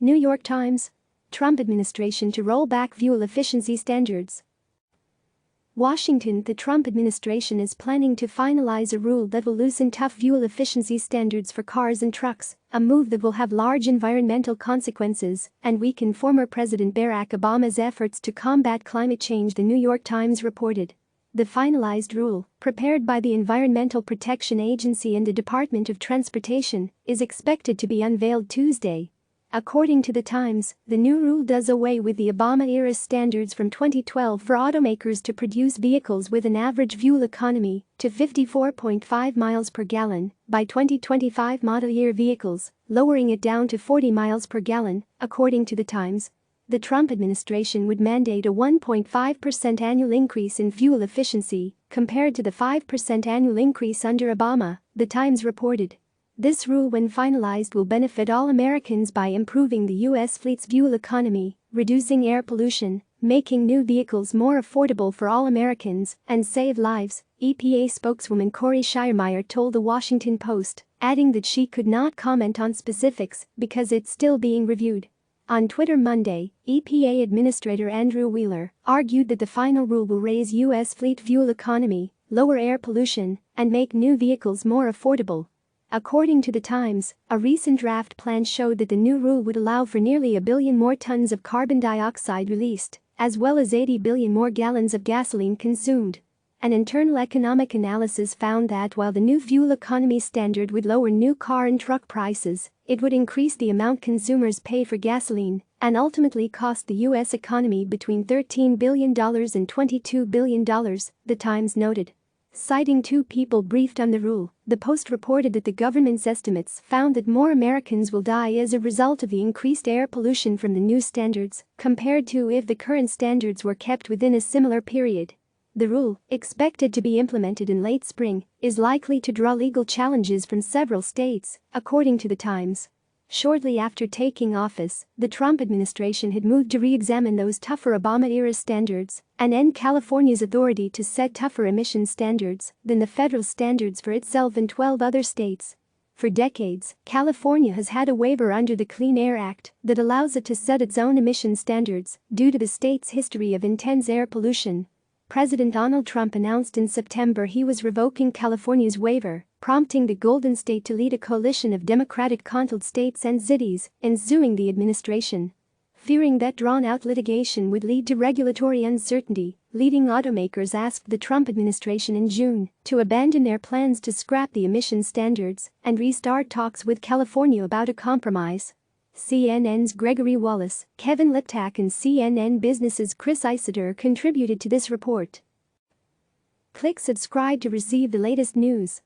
New York Times. Trump administration to roll back fuel efficiency standards. Washington. The Trump administration is planning to finalize a rule that will loosen tough fuel efficiency standards for cars and trucks, a move that will have large environmental consequences and weaken former President Barack Obama's efforts to combat climate change, the New York Times reported. The finalized rule, prepared by the Environmental Protection Agency and the Department of Transportation, is expected to be unveiled Tuesday. According to the Times, the new rule does away with the Obama-era standards from 2012 for automakers to produce vehicles with an average fuel economy to 54.5 miles per gallon by 2025 model year vehicles, lowering it down to 40 miles per gallon, according to the Times. The Trump administration would mandate a 1.5% annual increase in fuel efficiency compared to the 5% annual increase under Obama, the Times reported. This rule, when finalized, will benefit all Americans by improving the U.S. fleet's fuel economy, reducing air pollution, making new vehicles more affordable for all Americans, and save lives, EPA spokeswoman Corey Schiermeyer told The Washington Post, adding that she could not comment on specifics because it's still being reviewed. On Twitter Monday, EPA Administrator Andrew Wheeler argued that the final rule will raise U.S. fleet fuel economy, lower air pollution, and make new vehicles more affordable. According to the Times, a recent draft plan showed that the new rule would allow for nearly 1 billion more tons of carbon dioxide released, as well as 80 billion more gallons of gasoline consumed. An internal economic analysis found that while the new fuel economy standard would lower new car and truck prices, it would increase the amount consumers pay for gasoline and ultimately cost the U.S. economy between $13 billion and $22 billion, the Times noted. Citing two people briefed on the rule, the Post reported that the government's estimates found that more Americans will die as a result of the increased air pollution from the new standards compared to if the current standards were kept within a similar period. The rule, expected to be implemented in late spring, is likely to draw legal challenges from several states, according to the Times. Shortly after taking office, the Trump administration had moved to re-examine those tougher Obama-era standards and end California's authority to set tougher emission standards than the federal standards for itself and 12 other states. For decades, California has had a waiver under the Clean Air Act that allows it to set its own emission standards due to the state's history of intense air pollution. President Donald Trump announced in September he was revoking California's waiver, prompting the Golden State to lead a coalition of Democratic-controlled states and cities in suing the administration. Fearing that drawn-out litigation would lead to regulatory uncertainty, leading automakers asked the Trump administration in June to abandon their plans to scrap the emission standards and restart talks with California about a compromise. CNN's Gregory Wallace, Kevin Liptak, and CNN Business's Chris Isidore contributed to this report. Click subscribe to receive the latest news.